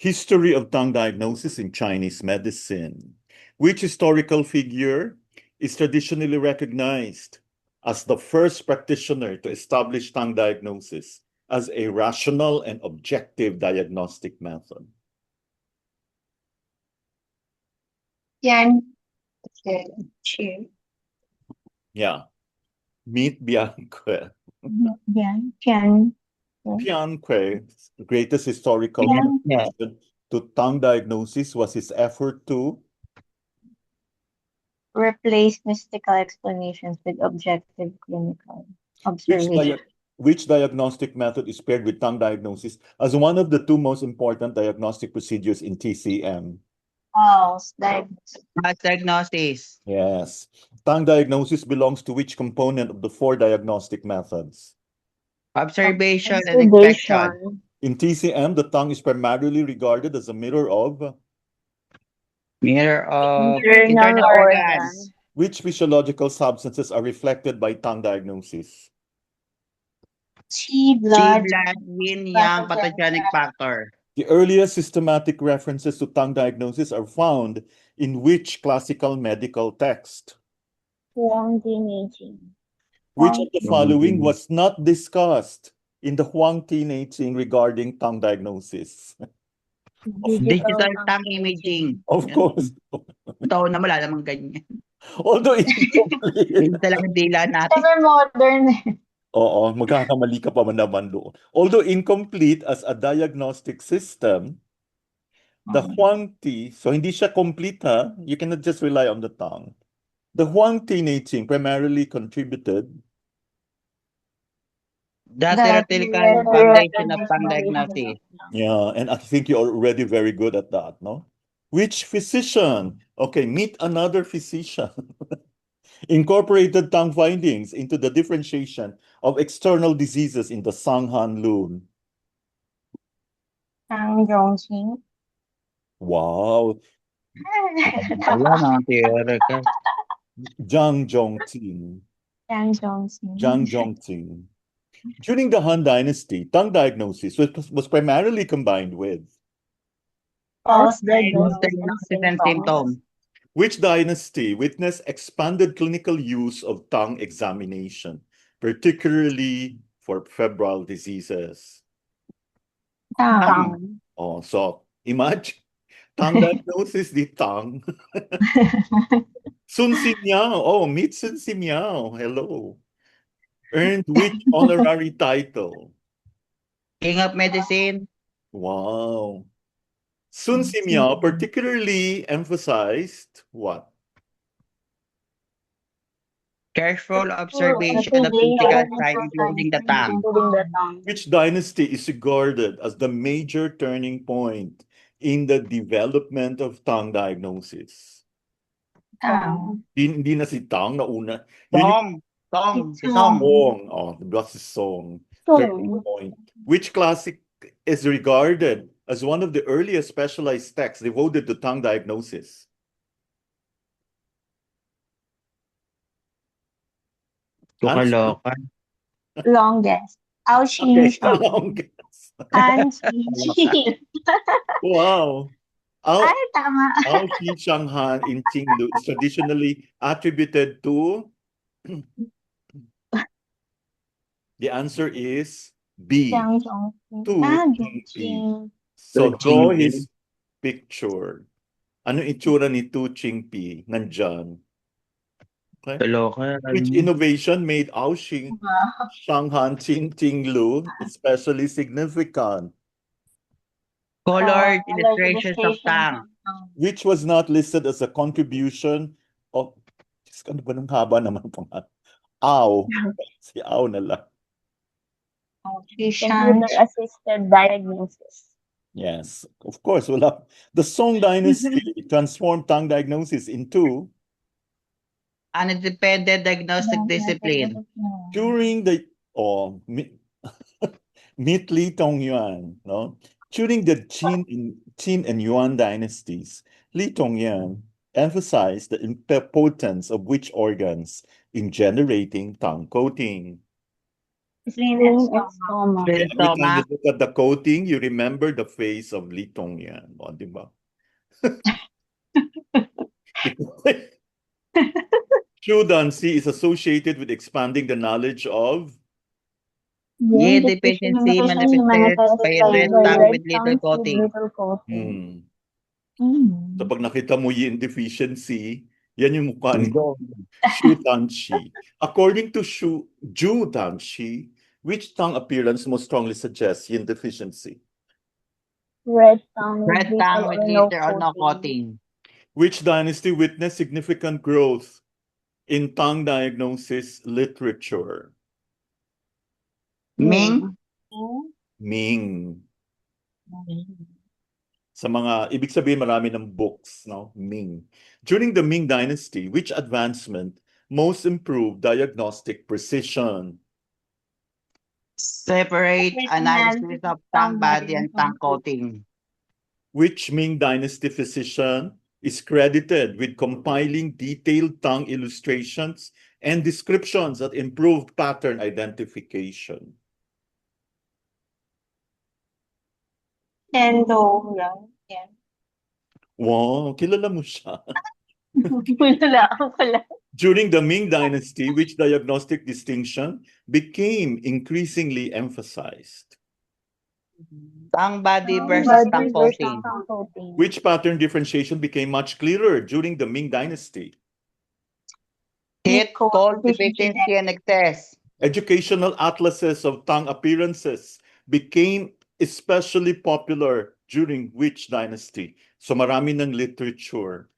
History of tongue diagnosis in Chinese medicine. Which historical figure is traditionally recognized as the first practitioner to establish tongue diagnosis as a rational and objective diagnostic method? Yan. Chu. Yeah. Meet Bianque. Yan. Yan. Bianque, the greatest historical Yan. contribution to tongue diagnosis was his effort to Replace mystical explanations with objective clinical which, observation. which diagnostic method is paired with tongue diagnosis as one of the two most important diagnostic procedures in TCM? False diagnosis. Mass diagnosis. Yes. Tongue diagnosis belongs to which component of the four diagnostic methods? Observation and inspection. In TCM, the tongue is primarily regarded as a mirror of Mirror of Internal internal organs. which physiological substances are reflected by tongue diagnosis? Qi Qi, blood. blood, yin, yang, pathogenic factor. The earliest systematic references to tongue diagnosis are found in which classical medical text? Huang Dinaging. Which of the following was not discussed in the Huang Tinei regarding tongue diagnosis? Digital tongue imaging. Of course. Ito na wala namang ganyan. Although incomplete. Yun talaga dila natin. Ever modern. Oo, magkakamali ka pa man naman doon. Although incomplete as a diagnostic system, the Huang Ti, so hindi siya complete ha, you cannot just rely on the tongue. The Huang Tinei primarily contributed The theoretical foundation of tongue diagnosis. Yeah, and I think you're already very good at that, no? Which physician? Okay, meet another physician. Incorporated tongue findings into the differentiation of external diseases in the Sanghan Lun. Tang Zhongqing. Wow. Wala mga theoretical. Zhang Zhongqing. Tang Zhongqing. Zhang Zhongqing. During the Han Dynasty, tongue diagnosis was primarily combined with False Diagnosis and symptoms. which dynasty witnessed expanded clinical use of tongue examination, particularly for febrile diseases? Tang. Oh, so imagine tongue diagnosis the tongue. Sun Si Miao. Oh, meet Sun Si Miao. Hello. Earned which honorary title? King of medicine. Wow. Sun Si Miao particularly emphasized what? Careful observation of physical signs, including the tongue. Which dynasty is regarded as the major turning point in the development of tongue diagnosis? Tang. Hindi na si Tang na una. Song. Song. Oh, that's the song. Turning point. Which classic is regarded as one of the earliest specialized texts devoted to tongue diagnosis? Tukalokan. Longest. Ao Okay, Qing. longest. Han Qi. Wow. Ay, tama. Ao Qi Shanghan in Qinglu is traditionally attributed to. The answer is B. Jiang Zhongqing. To Zhongqing. So To draw Qingpi. his picture. Ano itsura ni Tu Qingpi? Nandyan. Okay. Tukalokan. Which innovation made Ao Qing Shanghan Qinglu especially significant? Colored illustrations of tongue. Which was not listed as a contribution of. Ano ba nung haba naman pangalan? Ao. Si Ao na lang. Computer-assisted diagnosis. Yes, of course. Well, the Song Dynasty transformed tongue diagnosis into An independent diagnostic discipline. during the Meet Li Tongyuan, no? During the Qin and Yuan dynasties, Li Tongyuan emphasized the importance of which organs in generating tongue coating? Spleen and stomach. Spleen Every time stomach. you look at the coating, you remember the face of Li Tongyan. O, di ba? Shudansi is associated with expanding the knowledge of Yin deficiency manifests by red tongue with little coating. Hmm. Mm. So pag nakita mo yin deficiency, yan yung mukha ni Go. Shu Danshi. According to Ju Danshi, which tongue appearance most strongly suggests yin deficiency? Red tongue with Red tongue with little glitter or no coating. Which dynasty witnessed significant growth in tongue diagnosis literature? Ming. Ming. Sa mga, ibig sabihin marami ng books, no? Ming. During the Ming Dynasty, which advancement most improved diagnostic precision? Separate analysis of tongue body and tongue coating. Which Ming Dynasty physician is credited with compiling detailed tongue illustrations and descriptions that improved pattern identification? Endo lang. Yan. Wow, kilala mo siya. Wala pala. During the Ming Dynasty, which diagnostic distinction became increasingly emphasized? Tongue body versus tongue coating. Which pattern differentiation became much clearer during the Ming Dynasty? Heat, cold, deficiency, and excess. Educational atlases of tongue appearances became especially popular during which dynasty? So marami ng literature.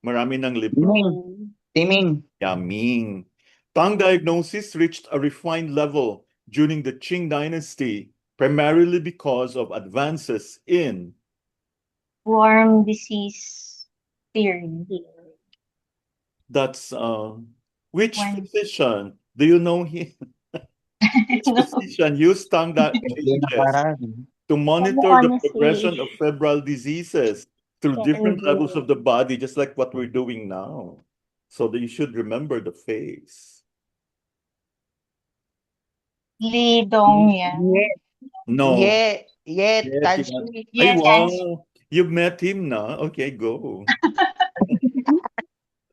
Marami ng libro. Ming. Timing. Yeah, Ming. Tongue diagnosis reached a refined level during the Qing dynasty, primarily because of advances in Worm disease theory. that's which When- physician do you know him? Which physician used tongue changes to monitor the honestly. progression of febrile diseases through different Andrew. levels of the body, just like what we're doing now. So that you should remember the face. Li Dongyan. No. Yeah. Yeah. Yes, Touch you me. Ay, Yes, wow. You've met him na. Okay, go.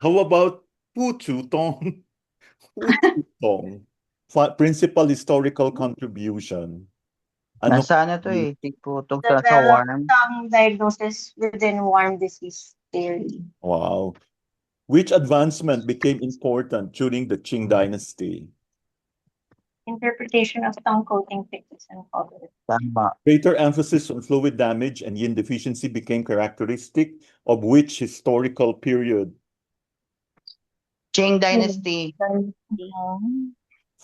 How about Pu Tong? Pu Tong. Principal historical contribution. Ano? Nasa ano to eh? Tigputog sa Developed worm. tongue diagnosis within worm disease theory. Wow. Which advancement became important during the Qing dynasty? Interpretation of tongue coating thickness and color. Tama. Greater emphasis on fluid damage and yin deficiency became characteristic of which historical period? Qing Dynasty.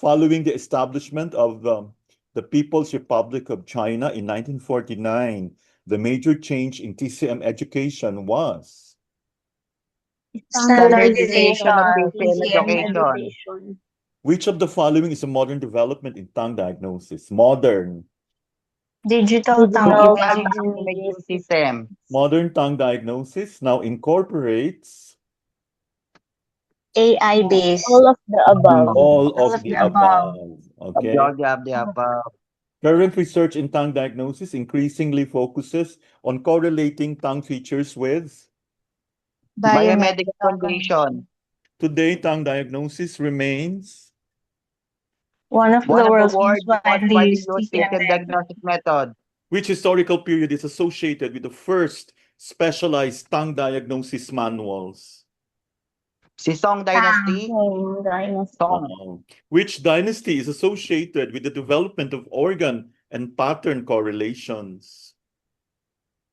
Following the establishment of the People's Republic of China in 1949, the major change in TCM education was Standardization of TCM TCM education. which of the following is a modern development in tongue diagnosis? Modern Digital tongue Imaging system. modern tongue diagnosis now incorporates AI based. All of the above. all of the above. Okay. The above. Current research in tongue diagnosis increasingly focuses on correlating tongue features with. Biomedical condition. Today, tongue diagnosis remains One of the world's most widely used TCM diagnostic method. which historical period is associated with the first specialized tongue diagnosis manuals? Si Song Dynasty. Song. Which dynasty is associated with the development of organ and pattern correlations?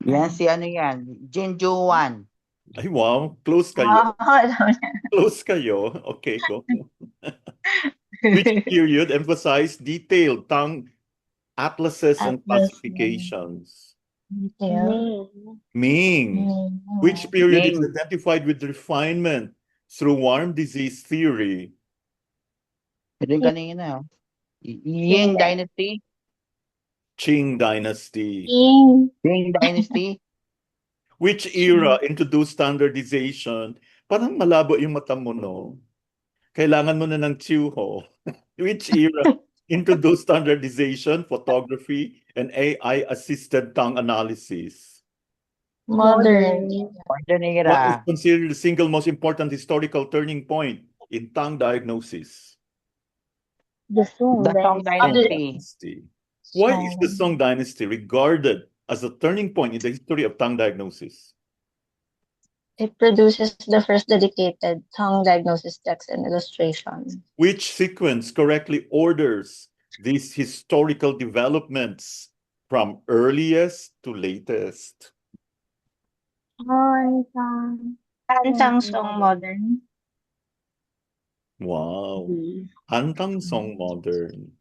Yan si ano yan. Jinjuan. Ay, wow. Close kayo. Close kayo. Okay, go. Which period emphasized detailed tongue atlases and classifications? Ming. Which period is Ming. identified with refinement through worm disease theory? Ito yung kanina. Ying Dynasty. Qing Dynasty. Ying Dynasty. Which era introduced standardization? Parang malabo yung mata mo, no? Kailangan mo na ng Chiuho. Which era introduced standardization, photography, and AI-assisted tongue analysis? Modern. Modern What is era. considered the single most important historical turning point in tongue diagnosis? The Song The Song Dynasty. Dynasty. Why is the Song Dynasty regarded as a turning point in the history of tongue diagnosis? It produces the first dedicated tongue diagnosis text and illustration. Which sequence correctly orders these historical developments from earliest to latest? Hantang Song Modern. Wow. Hantang Song Modern.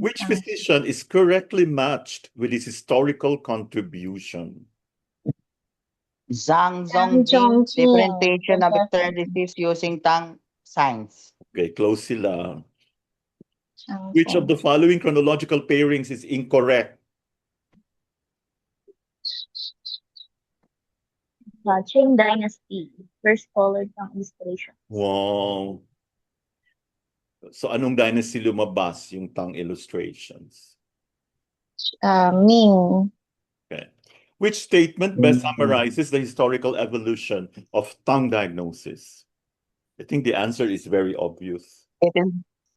Which Hantang. physician is correctly matched with his historical contribution? Zhang Zhang Zongjing, Zhongqing. differentiation of external disease using tongue signs. Okay, close sila. Zhang Which of the following chronological pairings is incorrect? Qing Dynasty. First colored tongue illustration. Wow. So anong dynasty lumabas yung tongue illustrations? Ming. Okay. Which statement best summarizes the historical evolution of tongue diagnosis? I think the answer is very obvious. It is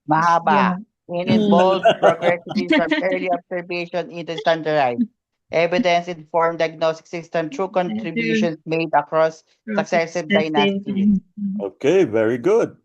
mahaba. It involves Mm. progressively from early observation into standardized evidence-informed diagnostic system through contributions made across successive dynasties. Okay, very good.